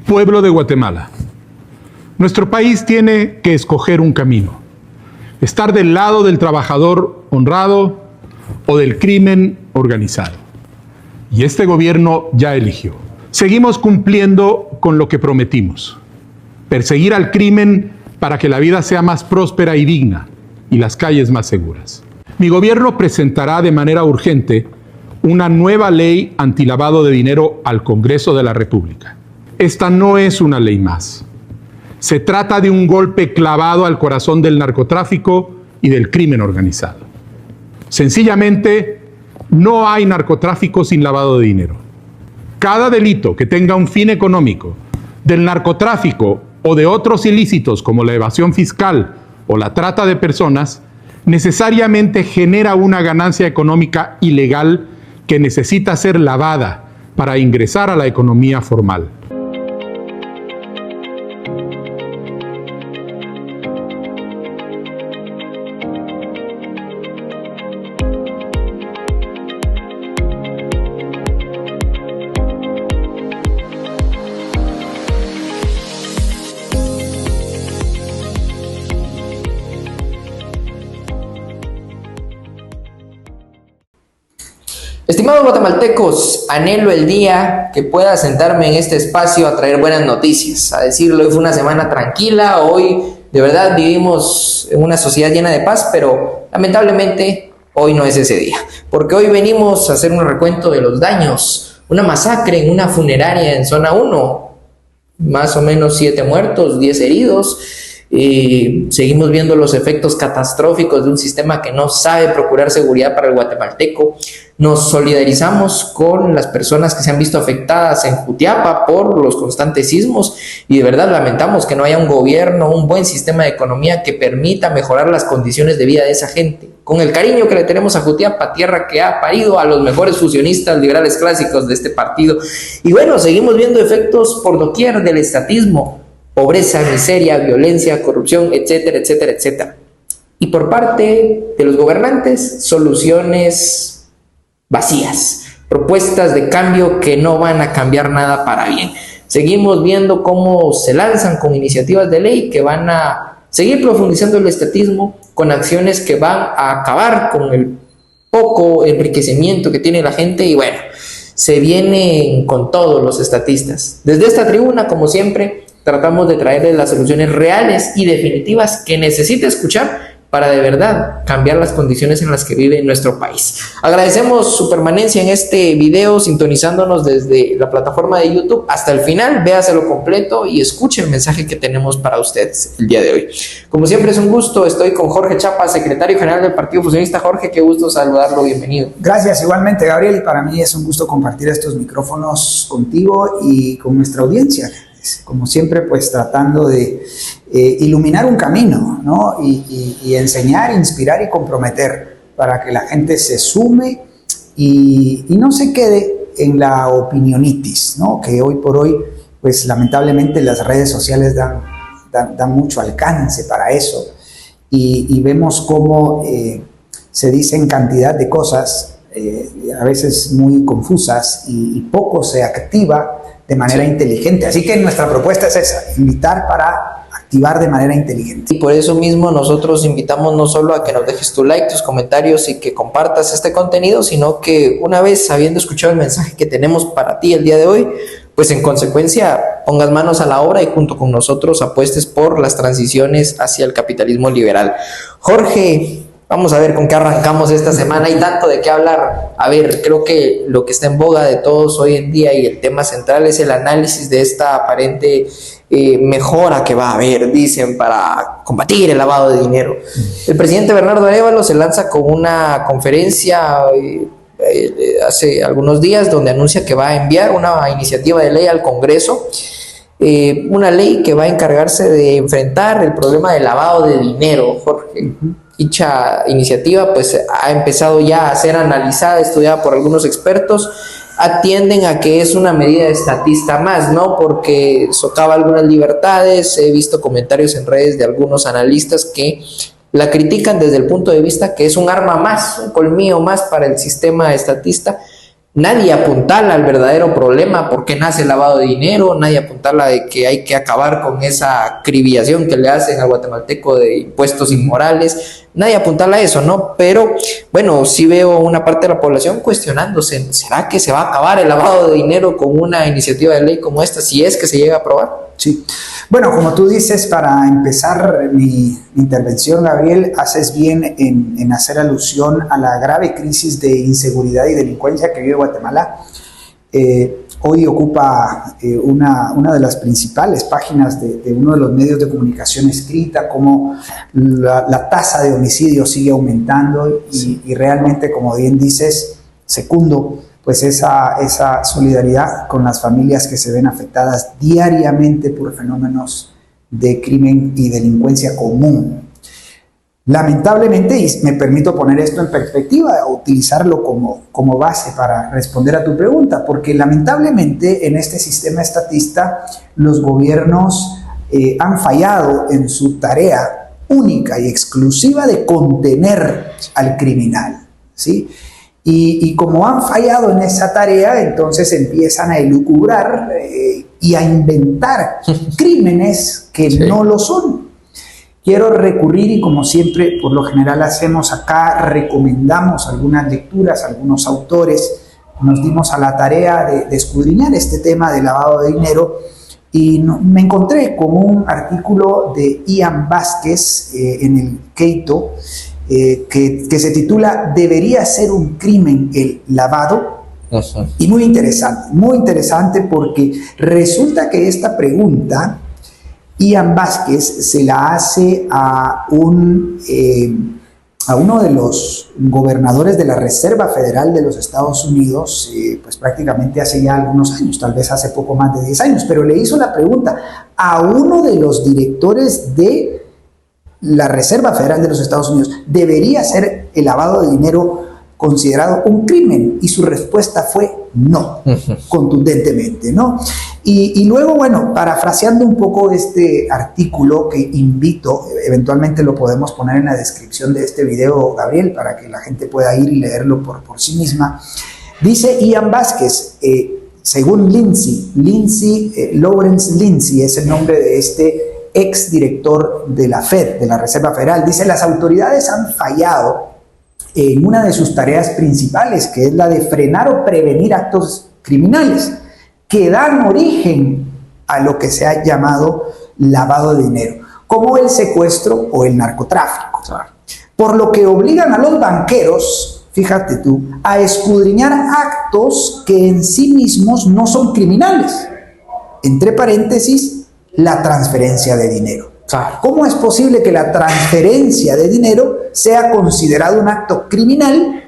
Pueblo de Guatemala, nuestro país tiene que escoger un camino: estar del lado del trabajador honrado o del crimen organizado. Y este gobierno ya eligió. Seguimos cumpliendo con lo que prometimos: perseguir al crimen para que la vida sea más próspera y digna y las calles más seguras. Mi gobierno presentará de manera urgente una nueva ley antilavado de dinero al Congreso de la República. Esta no es una ley más. Se trata de un golpe clavado al corazón del narcotráfico y del crimen organizado. Sencillamente, no hay narcotráfico sin lavado de dinero. Cada delito que tenga un fin económico, del narcotráfico o de otros ilícitos como la evasión fiscal o la trata de personas, necesariamente genera una ganancia económica ilegal que necesita ser lavada para ingresar a la economía formal. Estimados guatemaltecos, anhelo el día que pueda sentarme en este espacio a traer buenas noticias. A decirlo, hoy fue una semana tranquila, hoy de verdad vivimos en una sociedad llena de paz, pero lamentablemente hoy no es ese día. Porque hoy venimos a hacer un recuento de los daños, una masacre en una funeraria en zona 1, más o menos 7 muertos, 10 heridos. Seguimos viendo los efectos catastróficos de un sistema que no sabe procurar seguridad para el guatemalteco. Nos solidarizamos con las personas que se han visto afectadas en Jutiapa por los constantes sismos y de verdad lamentamos que no haya un gobierno, un buen sistema de economía que permita mejorar las condiciones de vida de esa gente. Con el cariño que le tenemos a Jutiapa, tierra que ha parido a los mejores fusionistas liberales clásicos de este partido. Y bueno, seguimos viendo efectos por doquier del estatismo: pobreza, miseria, violencia, corrupción, etcétera, etcétera, etcétera. Y por parte de los gobernantes, soluciones vacías, propuestas de cambio que no van a cambiar nada para bien. Seguimos viendo cómo se lanzan con iniciativas de ley que van a seguir profundizando el estatismo, con acciones que van a acabar con el poco enriquecimiento que tiene la gente. Y bueno, se vienen con todos los estatistas. Desde esta tribuna, como siempre, tratamos de traerles las soluciones reales y definitivas que necesita escuchar para de verdad cambiar las condiciones en las que vive nuestro país. Agradecemos su permanencia en este video, sintonizándonos desde la plataforma de YouTube hasta el final. Véaselo completo y escuche el mensaje que tenemos para ustedes el día de hoy. Como siempre es un gusto, estoy con Jorge Chapa, secretario general del Partido Fusionista. Jorge, qué gusto saludarlo, bienvenido. Gracias, igualmente Gabriel, para mí es un gusto compartir estos micrófonos contigo y con nuestra audiencia. Como siempre, pues tratando de iluminar un camino, ¿no? Y enseñar, inspirar y comprometer para que la gente se sume y no se quede en la opinionitis, ¿no? Que hoy por hoy, pues lamentablemente las redes sociales dan mucho alcance para eso y vemos cómo se dicen cantidad de cosas a veces muy confusas y poco se activa de manera inteligente. Así que nuestra propuesta es esa: invitar para activar de manera inteligente. Y por eso mismo nosotros invitamos no solo a que nos dejes tu like, tus comentarios y que compartas este contenido, sino que una vez habiendo escuchado el mensaje que tenemos para ti el día de hoy, pues en consecuencia pongas manos a la obra y junto con nosotros apuestes por las transiciones hacia el capitalismo liberal. Jorge, vamos a ver con qué arrancamos esta semana. Hay tanto de qué hablar. A ver, creo que lo que está en boga de todos hoy en día y el tema central es el análisis de esta aparente mejora que va a haber, dicen, para combatir el lavado de dinero. El presidente Bernardo Arévalo se lanza con una conferencia hace algunos días donde anuncia que va a enviar una iniciativa de ley al Congreso, una ley que va a encargarse de enfrentar el problema del lavado de dinero, Jorge. Dicha iniciativa pues ha empezado ya a ser analizada, estudiada por algunos expertos. Atienden a que es una medida estatista más, ¿no? Porque socava algunas libertades. He visto comentarios en redes de algunos analistas que la critican desde el punto de vista que es un arma más, un colmillo más para el sistema estatista, nadie apuntala al verdadero problema, por qué nace el lavado de dinero, nadie apuntala de que hay que acabar con esa acribillación que le hacen al guatemalteco de impuestos inmorales, nadie apuntala a eso, ¿no? Pero bueno, sí veo una parte de la población cuestionándose, ¿será que se va a acabar el lavado de dinero con una iniciativa de ley como esta, si es que se llega a aprobar? Sí. Bueno, como tú dices, para empezar mi intervención, Gabriel, haces bien en hacer alusión a la grave crisis de inseguridad y delincuencia que vive Guatemala. Hoy ocupa una de las principales páginas de uno de los medios de comunicación escrita, como la tasa de homicidios sigue aumentando y realmente, como bien dices, secundo, pues esa solidaridad con las familias que se ven afectadas diariamente por fenómenos de crimen y delincuencia común. Lamentablemente, y me permito poner esto en perspectiva, utilizarlo como base para responder a tu pregunta, porque lamentablemente en este sistema estatista los gobiernos han fallado en su tarea única y exclusiva de contener al criminal, ¿sí? Y como han fallado en esa tarea, entonces empiezan a elucubrar y a inventar crímenes que no lo son. Quiero recurrir, y como siempre por lo general hacemos acá, recomendamos algunas lecturas, algunos autores, nos dimos a la tarea de escudriñar este tema de lavado de dinero y me encontré con un artículo de Ian Vázquez en el Keito, que se titula ¿Debería ser un crimen el lavado? Y muy interesante porque resulta que esta pregunta Ian Vázquez se la hace a uno de los gobernadores de la Reserva Federal de los Estados Unidos, pues prácticamente hace ya algunos años, tal vez hace poco más de 10 años, pero le hizo la pregunta a uno de los directores de la Reserva Federal de los Estados Unidos: ¿debería ser el lavado de dinero considerado un crimen? Y su respuesta fue no, contundentemente, ¿no? Y luego, bueno, parafraseando un poco este artículo, que invito, eventualmente lo podemos poner en la descripción de este video, Gabriel, para que la gente pueda ir y leerlo por sí misma, dice Ian Vázquez, según Lawrence Lindsay es el nombre de este ex director de la Fed, de la Reserva Federal, dice: las autoridades han fallado en una de sus tareas principales, que es la de frenar o prevenir actos criminales que dan origen a lo que se ha llamado lavado de dinero, como el secuestro o el narcotráfico. Por lo que obligan a los banqueros, fíjate tú, a escudriñar actos que en sí mismos no son criminales. Entre paréntesis, la transferencia de dinero. ¿Cómo es posible que la transferencia de dinero sea considerado un acto criminal?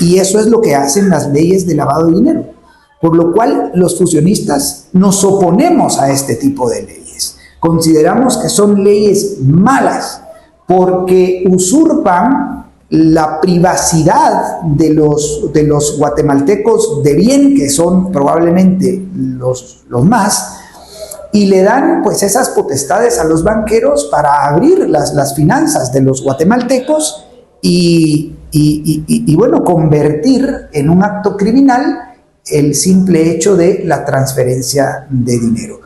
Y eso es lo que hacen las leyes de lavado de dinero. Por lo cual los fusionistas nos oponemos a este tipo de leyes. Consideramos que son leyes malas porque usurpan la privacidad de los guatemaltecos de bien, que son probablemente los más, y le dan pues esas potestades a los banqueros para abrir las finanzas de los guatemaltecos y bueno, convertir en un acto criminal el simple hecho de la transferencia de dinero.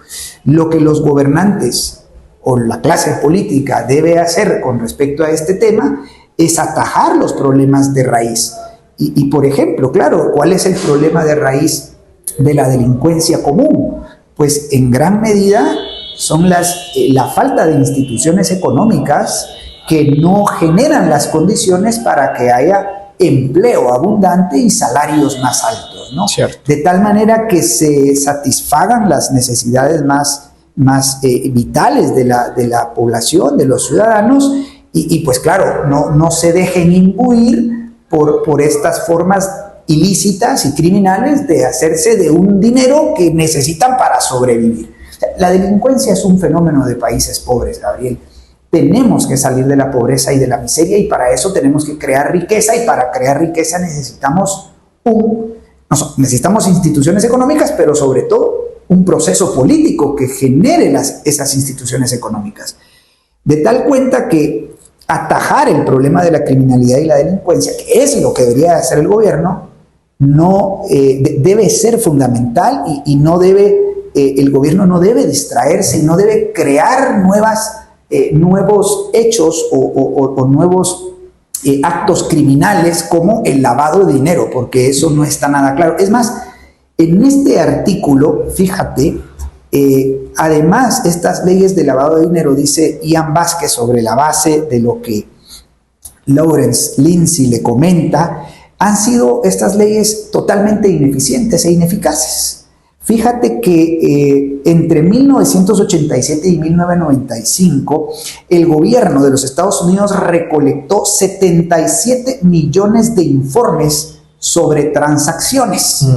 Lo que los gobernantes o la clase política debe hacer con respecto a este tema es atajar los problemas de raíz. Y por ejemplo, claro, ¿cuál es el problema de raíz de la delincuencia común? Pues en gran medida son la falta de instituciones económicas que no generan las condiciones para que haya empleo abundante y salarios más altos, ¿no? Cierto. De tal manera que se satisfagan las necesidades más vitales de la población, de los ciudadanos, y pues claro, no se dejen imbuir por estas formas ilícitas y criminales de hacerse de un dinero que necesitan para sobrevivir. La delincuencia es un fenómeno de países pobres, Gabriel. Tenemos que salir de la pobreza y de la miseria, y para eso tenemos que crear riqueza, y para crear riqueza necesitamos instituciones económicas, pero sobre todo un proceso político que genere esas instituciones económicas. De tal cuenta que atajar el problema de la criminalidad y la delincuencia, que es lo que debería hacer el gobierno, no debe ser fundamental y no debe, el gobierno no debe distraerse y no debe crear nuevos hechos o nuevos actos criminales como el lavado de dinero, porque eso no está nada claro. Es más, en este artículo, fíjate, además estas leyes de lavado de dinero, dice Ian Vázquez, sobre la base de lo que Lawrence Lindsay le comenta, han sido estas leyes totalmente ineficientes e ineficaces. Fíjate que entre 1987 y 1995, el gobierno de los Estados Unidos recolectó 77 millones de informes sobre transacciones.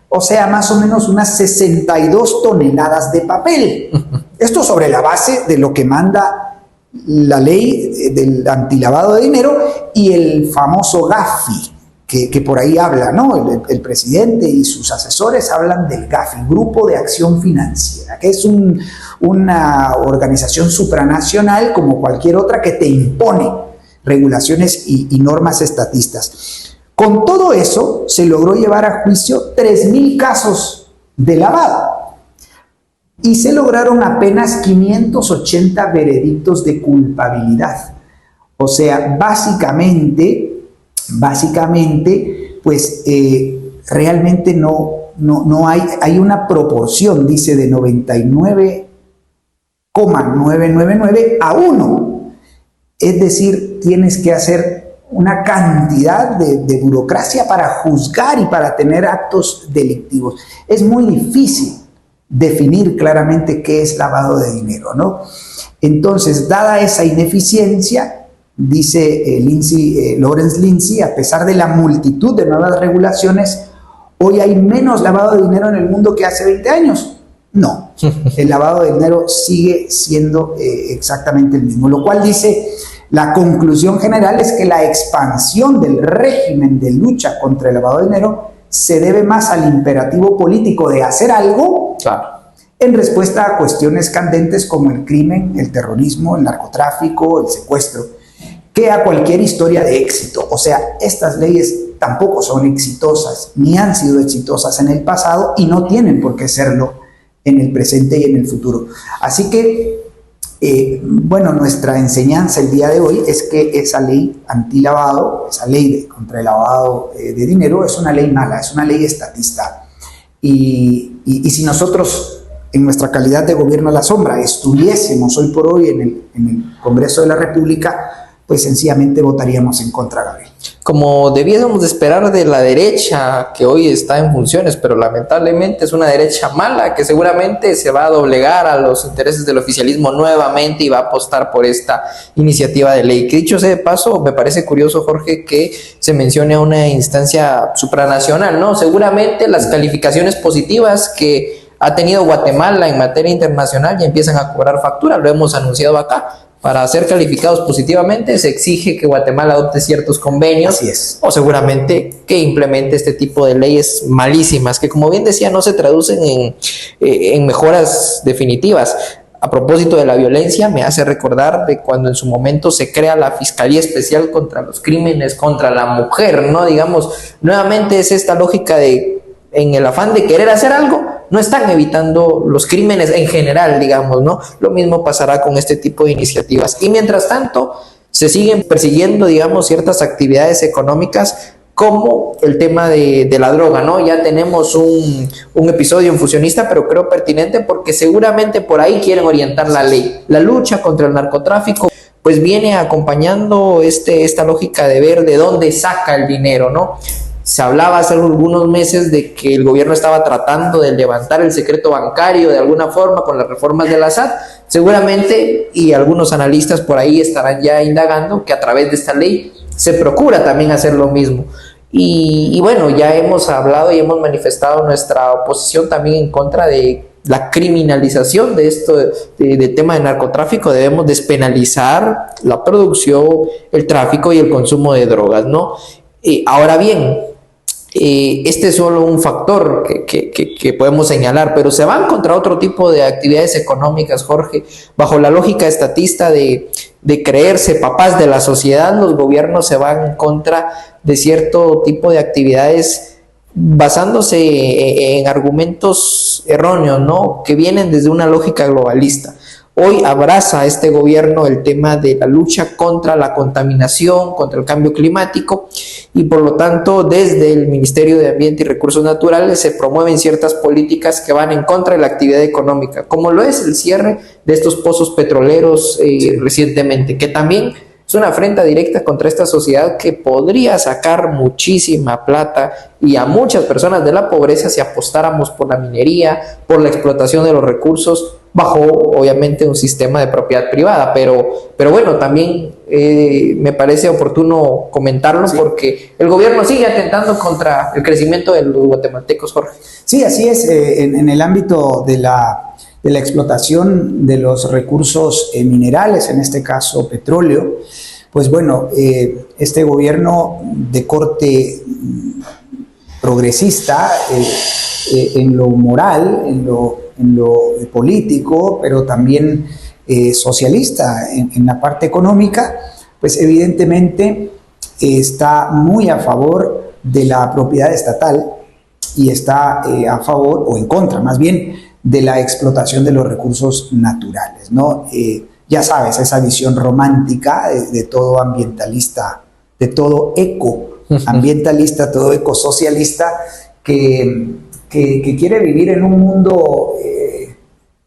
O sea, más o menos unas 62 toneladas de papel. Esto sobre la base de lo que manda la ley del antilavado de dinero y el famoso GAFI, que por ahí habla, ¿no? El presidente y sus asesores hablan del GAFI, Grupo de Acción Financiera, que es una organización supranacional como cualquier otra que te impone regulaciones y normas estatistas. Con todo eso, se logró llevar a juicio 3,000 casos de lavado y se lograron apenas 580 veredictos de culpabilidad. O sea, básicamente, pues realmente no hay una proporción, dice, de 99,999 a 1. Es decir, tienes que hacer una cantidad de burocracia para juzgar y para tener actos delictivos. Es muy difícil definir claramente qué es lavado de dinero, ¿no? Entonces, dada esa ineficiencia, dice Lawrence Lindsay, a pesar de la multitud de nuevas regulaciones, hoy hay menos lavado de dinero en el mundo que hace 20 años. No, el lavado de dinero sigue siendo exactamente el mismo, lo cual dice, la conclusión general es que la expansión del régimen de lucha contra el lavado de dinero se debe más al imperativo político de hacer algo, claro, en respuesta a cuestiones candentes como el crimen, el terrorismo, el narcotráfico, el secuestro, que a cualquier historia de éxito. O sea, estas leyes tampoco son exitosas, ni han sido exitosas en el pasado y no tienen por qué serlo en el presente y en el futuro. Así que, nuestra enseñanza el día de hoy es que esa ley antilavado, esa ley contra el lavado de dinero, es una ley mala, es una ley estatista. Y si nosotros, en nuestra calidad de gobierno a la sombra, estuviésemos hoy por hoy en el Congreso de la República, pues sencillamente votaríamos en contra, Gabriel. Como debiéramos de esperar de la derecha que hoy está en funciones, pero lamentablemente es una derecha mala que seguramente se va a doblegar a los intereses del oficialismo nuevamente y va a apostar por esta iniciativa de ley. Que dicho sea de paso, me parece curioso, Jorge, que se mencione a una instancia supranacional, ¿no? Seguramente las calificaciones positivas que ha tenido Guatemala en materia internacional ya empiezan a cobrar factura, lo hemos anunciado acá. Para ser calificados positivamente se exige que Guatemala adopte ciertos convenios. Así es. O seguramente que implemente este tipo de leyes malísimas que, como bien decía, no se traducen en mejoras definitivas. A propósito de la violencia, me hace recordar de cuando en su momento se crea la Fiscalía Especial contra los Crímenes contra la Mujer, ¿no? Digamos, nuevamente es esta lógica de, en el afán de querer hacer algo, no están evitando los crímenes en general, digamos, ¿no? Lo mismo pasará con este tipo de iniciativas. Y mientras tanto, se siguen persiguiendo, digamos, ciertas actividades económicas como el tema de la droga, ¿no? Ya tenemos un episodio en Fusionista, pero creo pertinente porque seguramente por ahí quieren orientar la ley. La lucha contra el narcotráfico, pues viene acompañando esta lógica de ver de dónde saca el dinero, ¿no? Se hablaba hace algunos meses de que el gobierno estaba tratando de levantar el secreto bancario de alguna forma con las reformas de la SAT. Seguramente, y algunos analistas por ahí estarán ya indagando, que a través de esta ley se procura también hacer lo mismo. Y bueno, ya hemos hablado y hemos manifestado nuestra oposición también en contra de la criminalización de esto, de tema de narcotráfico. Debemos despenalizar la producción, el tráfico y el consumo de drogas, ¿no? Ahora bien, este es solo un factor que podemos señalar, pero se van contra otro tipo de actividades económicas, Jorge. Bajo la lógica estatista de creerse papás de la sociedad, los gobiernos se van en contra de cierto tipo de actividades basándose en argumentos erróneos, ¿no? Que vienen desde una lógica globalista. Hoy abraza este gobierno el tema de la lucha contra la contaminación, contra el cambio climático, y por lo tanto desde el Ministerio de Ambiente y Recursos Naturales se promueven ciertas políticas que van en contra de la actividad económica, como lo es el cierre de estos pozos petroleros recientemente, que también es una afrenta directa contra esta sociedad que podría sacar muchísima plata y a muchas personas de la pobreza si apostáramos por la minería, por la explotación de los recursos, bajo obviamente un sistema de propiedad privada, pero bueno, también me parece oportuno comentarlo, sí, porque el gobierno sigue atentando contra el crecimiento de los guatemaltecos, Jorge. Sí, así es, en el ámbito de la explotación de los recursos minerales, en este caso petróleo, pues bueno, este gobierno de corte progresista en lo moral, en lo político, pero también socialista en la parte económica, pues evidentemente está muy a favor de la propiedad estatal y está a favor, o en contra más bien, de la explotación de los recursos naturales, ¿no? Ya sabes, esa visión romántica de todo ambientalista, de todo ecoambientalista, todo ecosocialista, que quiere vivir en un mundo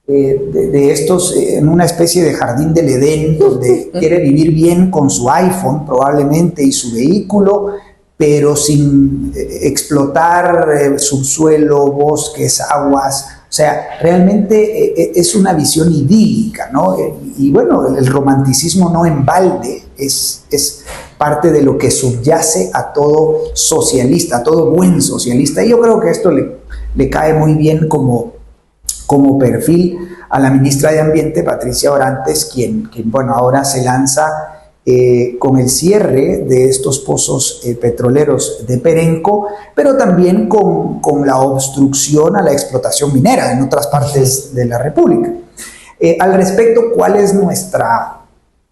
de estos, en una especie de jardín del Edén, donde quiere vivir bien con su iPhone probablemente y su vehículo, pero sin explotar subsuelo, bosques, aguas. O sea, realmente es una visión idílica, ¿no? Y bueno, el romanticismo no en balde es parte de lo que subyace a todo socialista, a todo buen socialista. Y yo creo que esto le cae muy bien como perfil a la ministra de Ambiente, Patricia Orantes, quien bueno, ahora se lanza con el cierre de estos pozos petroleros de Perenco, pero también con la obstrucción a la explotación minera en otras partes de la República. Al respecto, ¿cuál es nuestra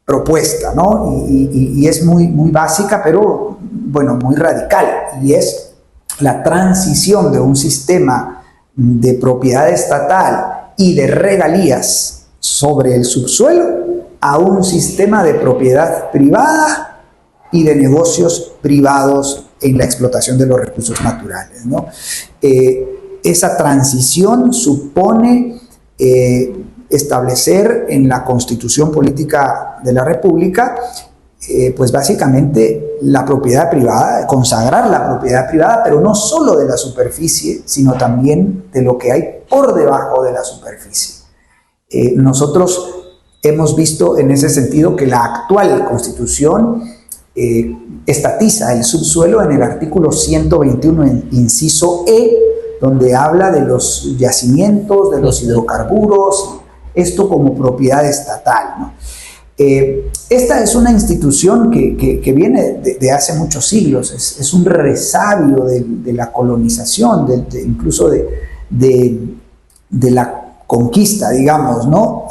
propuesta, ¿no? Y es muy básica, pero bueno, muy radical, y es la transición de un sistema de propiedad estatal y de regalías sobre el subsuelo a un sistema de propiedad privada y de negocios privados en la explotación de los recursos naturales, ¿no? Esa transición supone establecer en la Constitución Política de la República, pues básicamente la propiedad privada, consagrar la propiedad privada, pero no solo de la superficie, sino también de lo que hay por debajo de la superficie. Nosotros hemos visto en ese sentido que la actual Constitución estatiza el subsuelo en el artículo 121, inciso E, donde habla de los yacimientos, de los hidrocarburos, esto como propiedad estatal, ¿no? Esta es una institución que viene de hace muchos siglos, es un resabio de la colonización, incluso de la conquista, digamos, ¿no?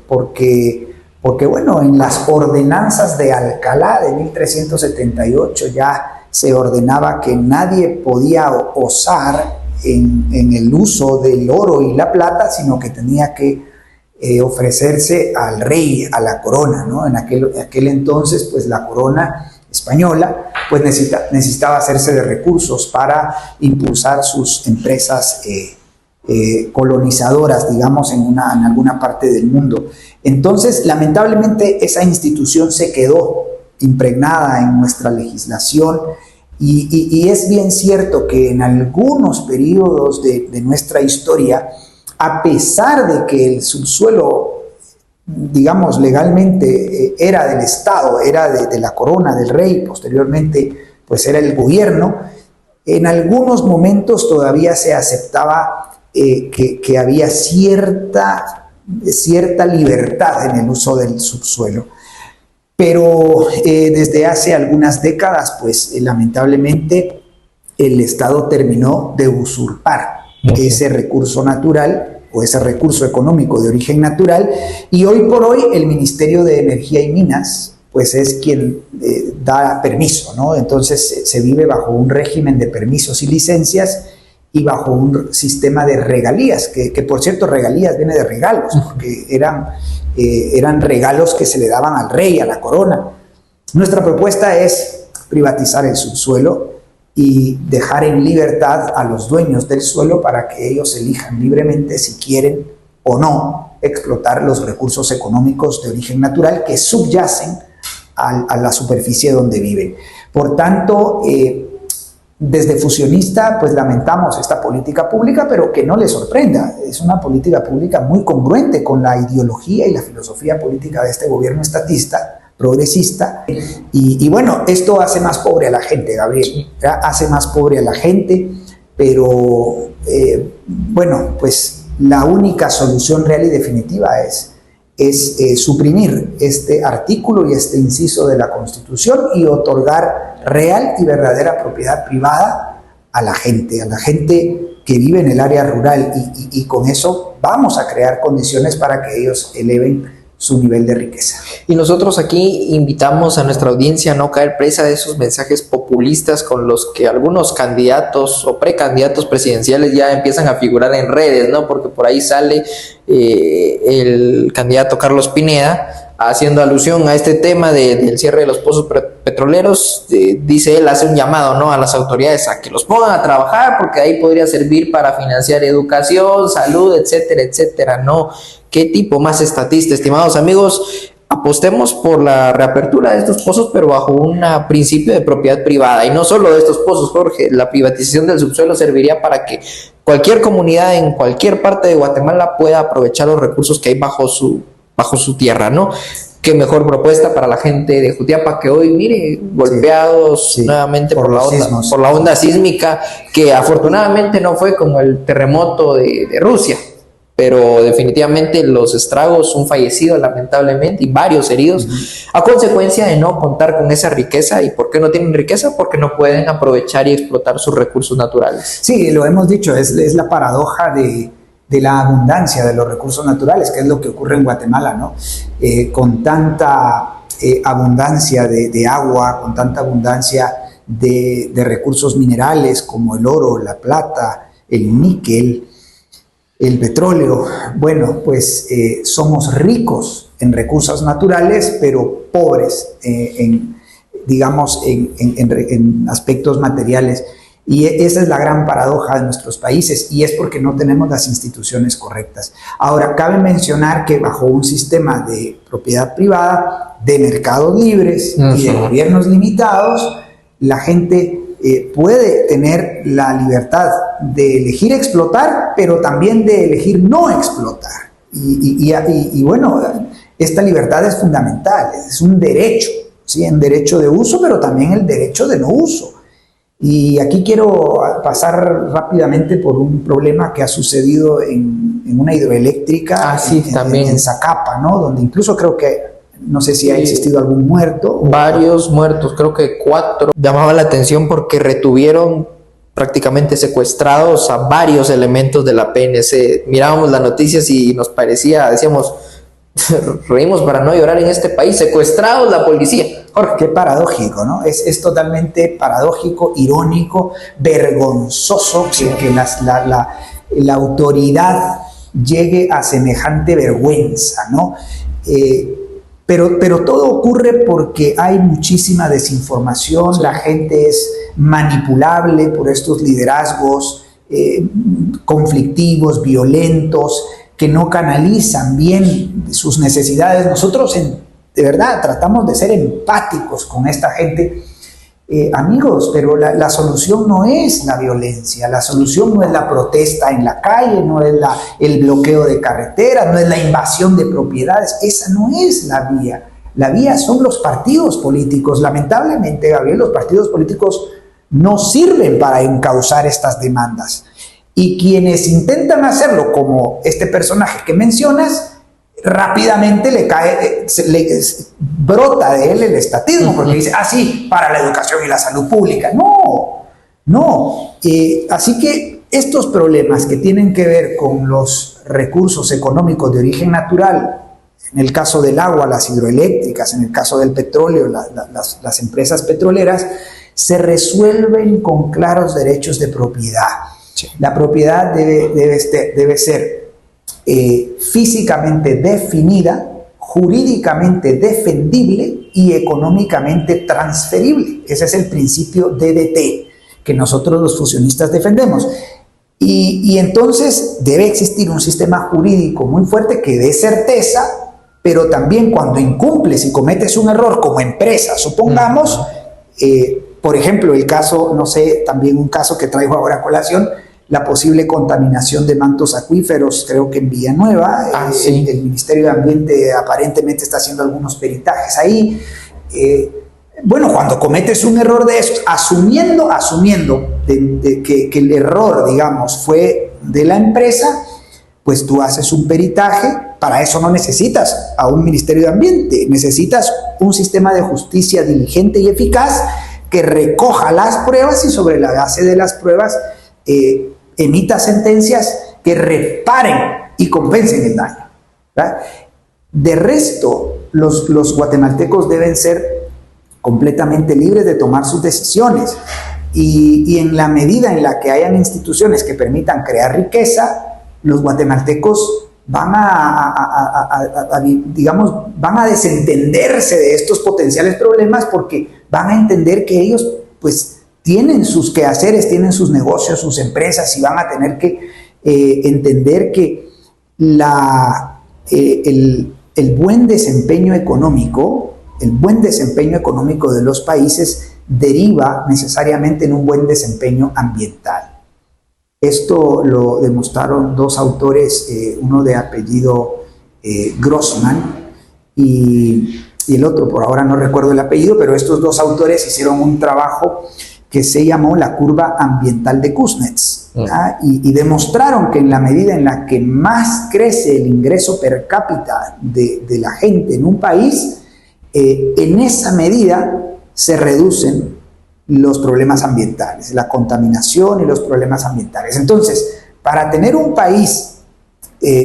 Porque bueno, en las ordenanzas de Alcalá de 1378 ya se ordenaba que nadie podía osar en el uso del oro y la plata, sino que tenía que ofrecerse al rey, a la corona, ¿no? En aquel entonces, pues la corona española pues necesitaba hacerse de recursos para impulsar sus empresas colonizadoras, digamos, en alguna parte del mundo. Entonces, lamentablemente, esa institución se quedó impregnada en nuestra legislación y es bien cierto que en algunos periodos de nuestra historia, a pesar de que el subsuelo, digamos, legalmente era del Estado, era de la corona, del rey, posteriormente pues era el gobierno, en algunos momentos todavía se aceptaba que había cierta libertad en el uso del subsuelo. Pero desde hace algunas décadas, pues lamentablemente el Estado terminó de usurpar ese recurso natural o ese recurso económico de origen natural, y hoy por hoy el Ministerio de Energía y Minas pues es quien da permiso, ¿no? Entonces se vive bajo un régimen de permisos y licencias y bajo un sistema de regalías, que por cierto regalías viene de regalos, porque eran regalos que se le daban al rey, a la corona. Nuestra propuesta es privatizar el subsuelo y dejar en libertad a los dueños del suelo para que ellos elijan libremente si quieren o no explotar los recursos económicos de origen natural que subyacen a la superficie donde viven. Por tanto, desde Fusionista, pues lamentamos esta política pública, pero que no les sorprenda. Es una política pública muy congruente con la ideología y la filosofía política de este gobierno estatista, progresista. Y bueno, esto hace más pobre a la gente, Gabriel. Hace más pobre a la gente, pero bueno, pues la única solución real y definitiva es suprimir este artículo y este inciso de la Constitución y otorgar real y verdadera propiedad privada a la gente que vive en el área rural y con eso vamos a crear condiciones para que ellos eleven su nivel de riqueza. Y nosotros aquí invitamos a nuestra audiencia a no caer presa de esos mensajes populistas con los que algunos candidatos o precandidatos presidenciales ya empiezan a figurar en redes, ¿no? Porque por ahí sale el candidato Carlos Pineda haciendo alusión a este tema del cierre de los pozos petroleros. Dice él, hace un llamado, ¿no?, a las autoridades a que los pongan a trabajar porque ahí podría servir para financiar educación, salud, etcétera, etcétera, ¿no? ¿Qué tipo más estatista, estimados amigos? Apostemos por la reapertura de estos pozos, pero bajo un principio de propiedad privada. Y no solo de estos pozos, Jorge, la privatización del subsuelo serviría para que cualquier comunidad en cualquier parte de Guatemala pueda aprovechar los recursos que hay bajo su tierra, ¿no? Qué mejor propuesta para la gente de Jutiapa que hoy, mire, golpeados nuevamente por la onda sísmica, que afortunadamente no fue como el terremoto de Rusia. Pero definitivamente los estragos, un fallecido lamentablemente y varios heridos a consecuencia de no contar con esa riqueza. ¿Y por qué no tienen riqueza? Porque no pueden aprovechar y explotar sus recursos naturales. Sí, lo hemos dicho, es la paradoja de la abundancia de los recursos naturales, que es lo que ocurre en Guatemala, ¿no? Con tanta abundancia de agua, con tanta abundancia de recursos minerales como el oro, la plata, el níquel, el petróleo. Bueno, pues somos ricos en recursos naturales, pero pobres en aspectos materiales. Y esa es la gran paradoja de nuestros países, y es porque no tenemos las instituciones correctas. Ahora, cabe mencionar que bajo un sistema de propiedad privada, de mercados libres y de gobiernos limitados, la gente puede tener la libertad de elegir explotar, pero también de elegir no explotar. Y bueno, esta libertad es fundamental, es un derecho, ¿sí? Un derecho de uso, pero también el derecho de no uso. Y aquí quiero pasar rápidamente por un problema que ha sucedido en una hidroeléctrica en Zacapa, ¿no? Donde incluso creo que, no sé si ha existido algún muerto. Varios muertos, creo que 4. Llamaba la atención porque retuvieron prácticamente secuestrados a varios elementos de la PNC. Mirábamos las noticias y nos parecía, decíamos, reímos para no llorar en este país, secuestrados la policía. Jorge, qué paradójico, ¿no? Es totalmente paradójico, irónico, vergonzoso que la autoridad llegue a semejante vergüenza, ¿no? Pero todo ocurre porque hay muchísima desinformación, la gente es manipulable por estos liderazgos conflictivos, violentos, que no canalizan bien sus necesidades. Nosotros de verdad tratamos de ser empáticos con esta gente, amigos, pero la solución no es la violencia, la solución no es la protesta en la calle, no es el bloqueo de carreteras, no es la invasión de propiedades. Esa no es la vía. La vía son los partidos políticos. Lamentablemente, Gabriel, los partidos políticos no sirven para encauzar estas demandas. Y quienes intentan hacerlo, como este personaje que mencionas, rápidamente brota de él el estatismo, porque dice, sí, para la educación y la salud pública. No. Así que estos problemas que tienen que ver con los recursos económicos de origen natural, En el caso del agua, las hidroeléctricas, en el caso del petróleo, las empresas petroleras, se resuelven con claros derechos de propiedad. Sí. La propiedad debe ser físicamente definida, jurídicamente defendible y económicamente transferible. Ese es el principio DDT que nosotros los fusionistas defendemos. Y entonces debe existir un sistema jurídico muy fuerte que dé certeza, pero también cuando incumples y cometes un error como empresa, supongamos, por ejemplo, el caso, no sé, también un caso que traigo ahora a colación, la posible contaminación de mantos acuíferos, creo que en Villanueva, sí. El Ministerio de Ambiente aparentemente está haciendo algunos peritajes ahí. Bueno, cuando cometes un error de esos, asumiendo que el error, digamos, fue de la empresa, pues tú haces un peritaje. Para eso no necesitas a un Ministerio de Ambiente, necesitas un sistema de justicia diligente y eficaz que recoja las pruebas y sobre la base de las pruebas emita sentencias que reparen y compensen el daño, ¿verdad? De resto, los guatemaltecos deben ser completamente libres de tomar sus decisiones y en la medida en la que hayan instituciones que permitan crear riqueza, los guatemaltecos van a desentenderse de estos potenciales problemas porque van a entender que ellos pues tienen sus quehaceres, tienen sus negocios, sus empresas y van a tener que entender que el buen desempeño económico de los países deriva necesariamente en un buen desempeño ambiental. Esto lo demostraron dos autores, uno de apellido Grossman y el otro, por ahora no recuerdo el apellido, pero estos dos autores hicieron un trabajo que se llamó la curva ambiental de Kuznets, y demostraron que en la medida en la que más crece el ingreso per cápita de la gente en un país, en esa medida se reducen los problemas ambientales, la contaminación y los problemas ambientales. Entonces, para tener un país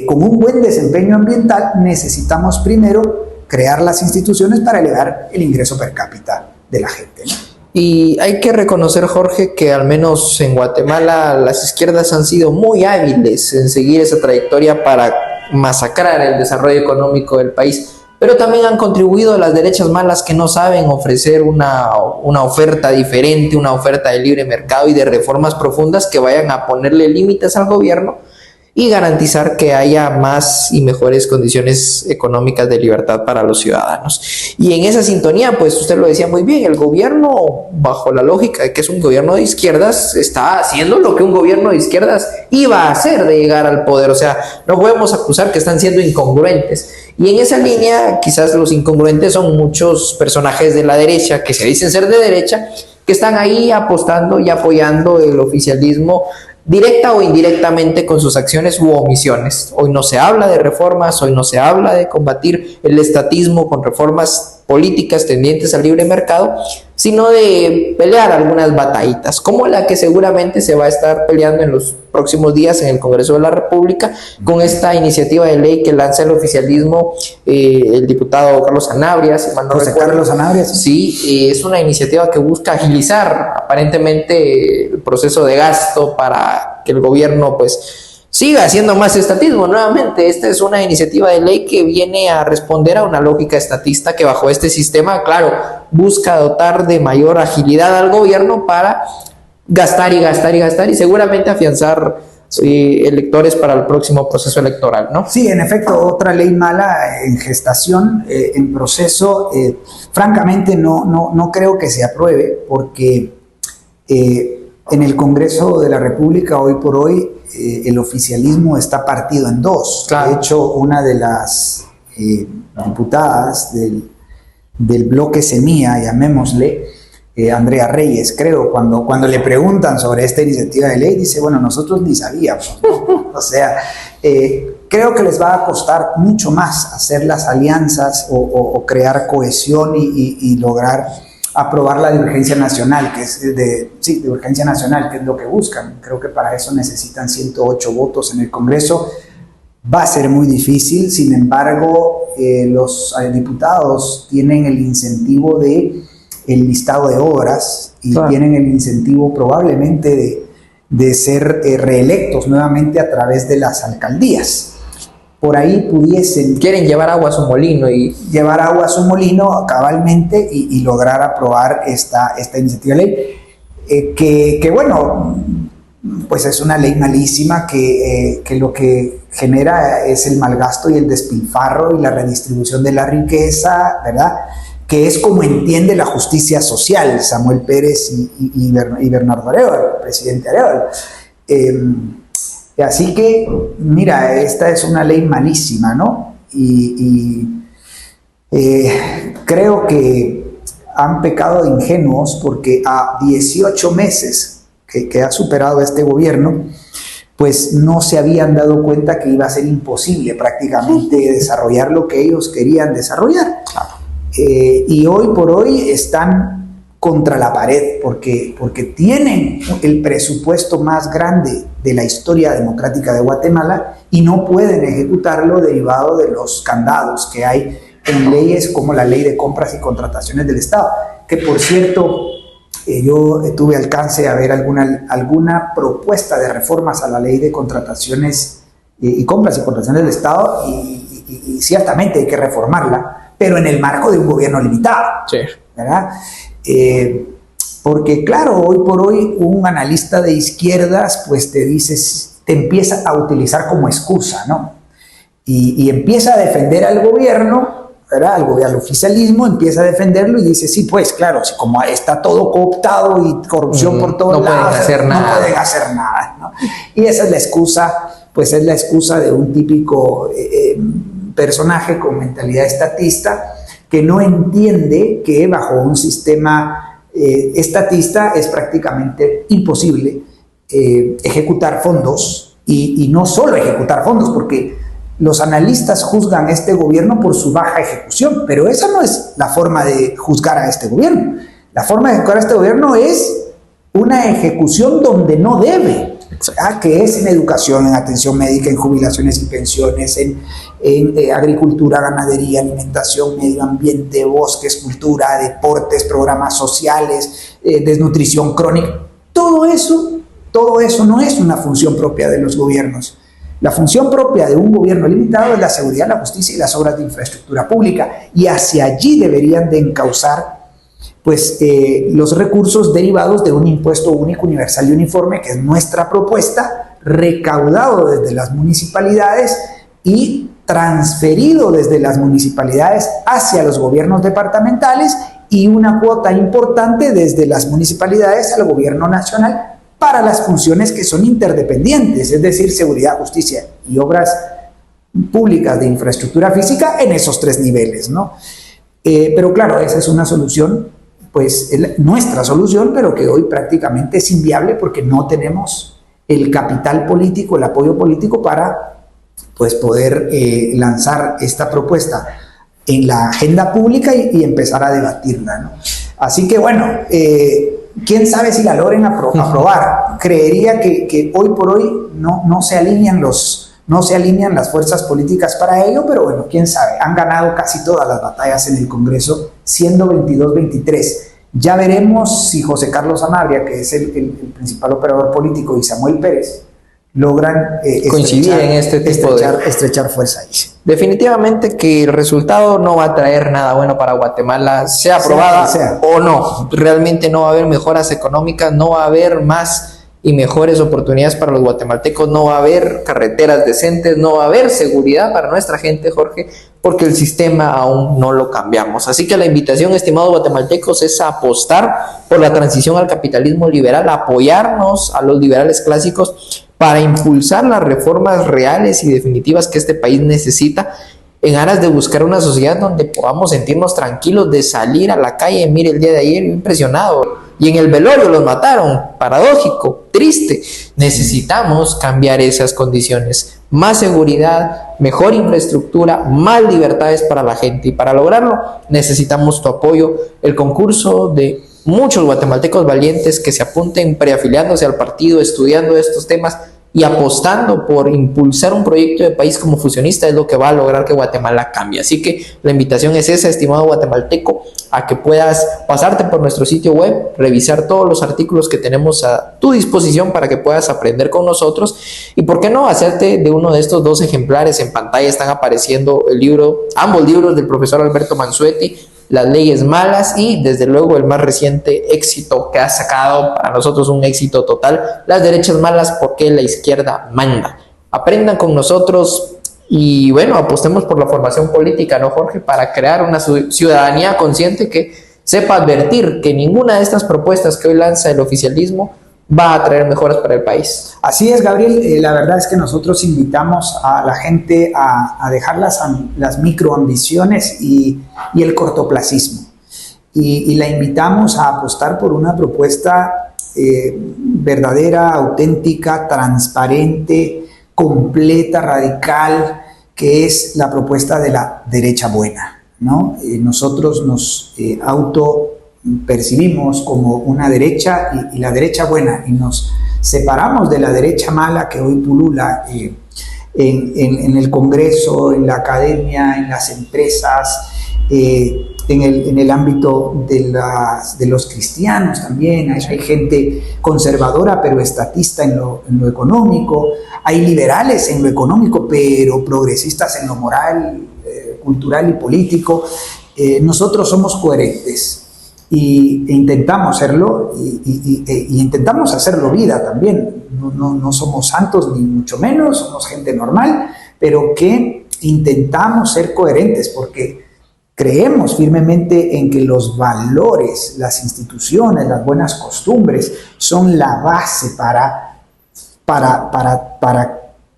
con un buen desempeño ambiental, necesitamos primero crear las instituciones para elevar el ingreso per cápita de la gente, ¿no? Y hay que reconocer, Jorge, que al menos en Guatemala las izquierdas han sido muy hábiles en seguir esa trayectoria para masacrar el desarrollo económico del país, pero también han contribuido a las derechas malas que no saben ofrecer una oferta diferente, una oferta de libre mercado y de reformas profundas que vayan a ponerle límites al gobierno y garantizar que haya más y mejores condiciones económicas de libertad para los ciudadanos. Y en esa sintonía, pues usted lo decía muy bien, el gobierno, bajo la lógica de que es un gobierno de izquierdas, está haciendo lo que un gobierno de izquierdas iba a hacer de llegar al poder. O sea, no podemos acusar que están siendo incongruentes. Y en esa línea, quizás los incongruentes son muchos personajes de la derecha, que se dicen ser de derecha, que están ahí apostando y apoyando el oficialismo directa o indirectamente con sus acciones u omisiones. Hoy no se habla de reformas, hoy no se habla de combatir el estatismo con reformas políticas tendientes al libre mercado, sino de pelear algunas batallitas, como la que seguramente se va a estar peleando en los próximos días en el Congreso de la República, con esta iniciativa de ley que lanza el oficialismo, el diputado Carlos Sanabria, si mal no recuerdo. Carlos Sanabria. Sí, es una iniciativa que busca agilizar aparentemente el proceso de gasto para que el gobierno pues siga haciendo más estatismo. Nuevamente, esta es una iniciativa de ley que viene a responder a una lógica estatista que bajo este sistema, claro, busca dotar de mayor agilidad al gobierno para gastar y seguramente afianzar electores para el próximo proceso electoral, ¿no? Sí, en efecto, otra ley mala en gestación, en proceso. Francamente, no creo que se apruebe porque en el Congreso de la República, hoy por hoy, el oficialismo está partido en dos. Claro. De hecho, una de las diputadas del bloque Semilla, llamémosle, Andrea Reyes, creo, cuando le preguntan sobre esta iniciativa de ley, dice, bueno, nosotros ni sabíamos, ¿no? O sea, creo que les va a costar mucho más hacer las alianzas o crear cohesión y lograr aprobar la de urgencia nacional, que es de urgencia nacional, que es lo que buscan. Creo que para eso necesitan 108 votos en el Congreso. Va a ser muy difícil, sin embargo, los diputados tienen el incentivo de el listado de obras y claro, tienen el incentivo probablemente de ser reelectos nuevamente a través de las alcaldías. Por ahí pudiesen... quieren llevar agua a su molino y... llevar agua a su molino cabalmente y lograr aprobar esta iniciativa de ley. Que bueno, pues es una ley malísima que lo que genera es el malgasto y el despilfarro y la redistribución de la riqueza, ¿verdad? Que es como entiende la justicia social Samuel Pérez y Bernardo Arévalo, el presidente Arévalo. Así que, mira, esta es una ley malísima, ¿no? Creo que han pecado de ingenuos porque a 18 meses que ha superado este gobierno, pues no se habían dado cuenta que iba a ser imposible prácticamente desarrollar lo que ellos querían desarrollar. Y hoy por hoy están contra la pared porque tienen el presupuesto más grande de la historia democrática de Guatemala y no pueden ejecutarlo derivado de los candados que hay en leyes como la Ley de Compras y Contrataciones del Estado, que por cierto yo tuve alcance a ver alguna propuesta de reformas a la Ley de Contrataciones y Compras y Contrataciones del Estado y ciertamente hay que reformarla, pero en el marco de un gobierno limitado, sí, ¿verdad? Porque claro, hoy por hoy un analista de izquierdas pues te empieza a utilizar como excusa, ¿no? Y empieza a defender al gobierno, ¿verdad? Al oficialismo, empieza a defenderlo y dice, sí, pues claro, si como está todo cooptado y corrupción por todos lados, no pueden hacer nada, ¿no? Y esa es la excusa, pues es la excusa de un típico personaje con mentalidad estatista que no entiende que bajo un sistema estatista es prácticamente imposible ejecutar fondos y no solo ejecutar fondos, porque los analistas juzgan a este gobierno por su baja ejecución, pero esa no es la forma de juzgar a este gobierno. La forma de juzgar a este gobierno es una ejecución donde no debe, que es en educación, en atención médica, en jubilaciones y pensiones, en agricultura, ganadería, alimentación, medio ambiente, bosques, cultura, deportes, programas sociales, desnutrición crónica. Todo eso no es una función propia de los gobiernos. La función propia de un gobierno limitado es la seguridad, la justicia y las obras de infraestructura pública, y hacia allí deberían de encauzar pues, los recursos derivados de un impuesto único, universal y uniforme, que es nuestra propuesta, recaudado desde las municipalidades y transferido desde las municipalidades hacia los gobiernos departamentales, y una cuota importante desde las municipalidades al gobierno nacional para las funciones que son interdependientes, es decir, seguridad, justicia y obras públicas de infraestructura física en esos tres niveles, ¿no? Pero claro, esa es una solución, pues es nuestra solución, pero que hoy prácticamente es inviable porque no tenemos el capital político, el apoyo político para pues, poder lanzar esta propuesta en la agenda pública y empezar a debatirla, ¿no? Así que bueno, quién sabe si la logren aprobar. Creería que hoy por hoy no se alinean las fuerzas políticas para ello, pero bueno, quién sabe. Han ganado casi todas las batallas en el Congreso, siendo 22-23. Ya veremos si José Carlos Sanabria, que es el principal operador político, y Samuel Pérez logran coincidir en este tipo estrechar fuerza ahí. Definitivamente que el resultado no va a traer nada bueno para Guatemala, sea aprobada o no. Realmente no va a haber mejoras económicas, no va a haber más y mejores oportunidades para los guatemaltecos, no va a haber carreteras decentes, no va a haber seguridad para nuestra gente, Jorge, porque el sistema aún no lo cambiamos. Así que la invitación, estimados guatemaltecos, es a apostar por la transición al capitalismo liberal, apoyarnos a los liberales clásicos para impulsar las reformas reales y definitivas que este país necesita, en aras de buscar una sociedad donde podamos sentirnos tranquilos de salir a la calle. Mire, el día de ayer impresionado, y en el velorio los mataron, paradójico, triste. Necesitamos cambiar esas condiciones, más seguridad, mejor infraestructura, más libertades para la gente, y para lograrlo necesitamos tu apoyo, el concurso de muchos guatemaltecos valientes que se apunten preafiliándose al partido, estudiando estos temas y apostando por impulsar un proyecto de país como fusionista es lo que va a lograr que Guatemala cambie. Así que la invitación es esa, estimado guatemalteco, a que puedas pasarte por nuestro sitio web, revisar todos los artículos que tenemos a tu disposición para que puedas aprender con nosotros y, ¿por qué no?, hacerte de uno de estos 2 ejemplares. En pantalla están apareciendo ambos libros del profesor Alberto Mansuetti, Las leyes malas, y desde luego el más reciente éxito que ha sacado, para nosotros un éxito total, Las derechas malas, porque la izquierda manda. Aprendan con nosotros y bueno, apostemos por la formación política, ¿no, Jorge? Para crear una ciudadanía consciente que sepa advertir que ninguna de estas propuestas que hoy lanza el oficialismo va a traer mejoras para el país. Así es, Gabriel. La verdad es que nosotros invitamos a la gente a dejar las microambiciones y el cortoplacismo. Y la invitamos a apostar por una propuesta verdadera, auténtica, transparente, completa, radical, que es la propuesta de la derecha buena, ¿no? Nosotros nos percibimos como una derecha y la derecha buena, y nos separamos de la derecha mala que hoy pulula en el Congreso, en la academia, en las empresas, en el ámbito de los cristianos también. Hay gente conservadora pero estatista en lo económico, hay liberales en lo económico pero progresistas en lo moral, cultural y político. Nosotros somos coherentes e intentamos serlo y intentamos hacerlo vida también. No somos santos ni mucho menos, somos gente normal, pero que intentamos ser coherentes porque creemos firmemente en que los valores, las instituciones, las buenas costumbres son la base para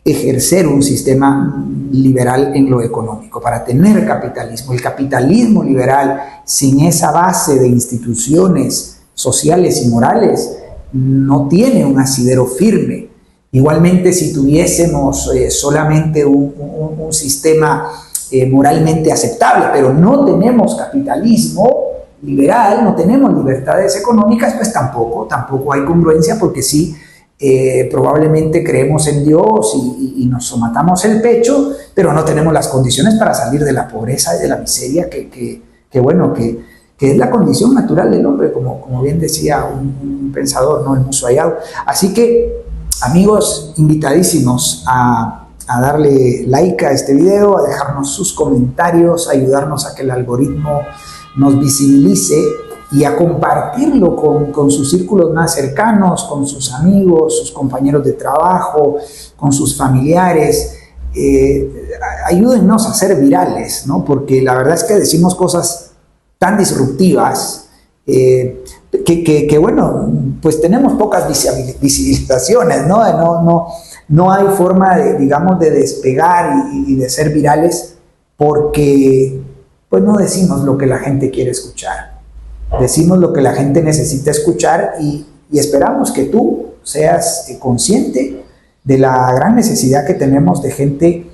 ejercer un sistema liberal en lo económico, para tener capitalismo. El capitalismo liberal, sin esa base de instituciones sociales y morales, no tiene un asidero firme. Igualmente, si tuviésemos solamente un sistema moralmente aceptable, pero no tenemos capitalismo liberal, no tenemos libertades económicas, pues tampoco hay congruencia, porque sí, probablemente creemos en Dios y nos somatamos el pecho, pero no tenemos las condiciones para salir de la pobreza y de la miseria que es la condición natural del hombre, como bien decía un pensador, ¿no?, el Muso Ayau. Así que, amigos, invitadísimos a darle like a este video, a dejarnos sus comentarios, a ayudarnos a que el algoritmo nos visibilice y a compartirlo con sus círculos más cercanos, con sus amigos, sus compañeros de trabajo, con sus familiares. Ayúdennos a ser virales, ¿no? Porque la verdad es que decimos cosas tan disruptivas que bueno, pues tenemos pocas visibilizaciones, ¿no? No hay forma de despegar y de ser virales porque pues no decimos lo que la gente quiere escuchar. Decimos lo que la gente necesita escuchar y esperamos que tú seas consciente de la gran necesidad que tenemos de gente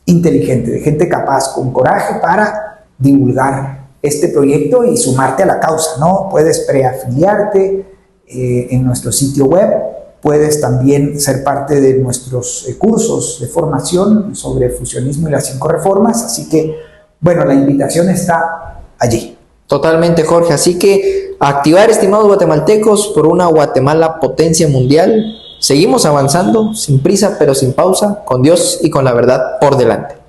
inteligente, de gente capaz, con coraje para divulgar este proyecto y sumarte a la causa, ¿no? Puedes preafiliarte en nuestro sitio web. Puedes también ser parte de nuestros cursos de formación sobre fusionismo y las 5 reformas. Así que, bueno, la invitación está allí. Totalmente, Jorge. Así que a activar, estimados guatemaltecos, por una Guatemala potencia mundial. Seguimos avanzando, sin prisa pero sin pausa, con Dios y con la verdad por delante.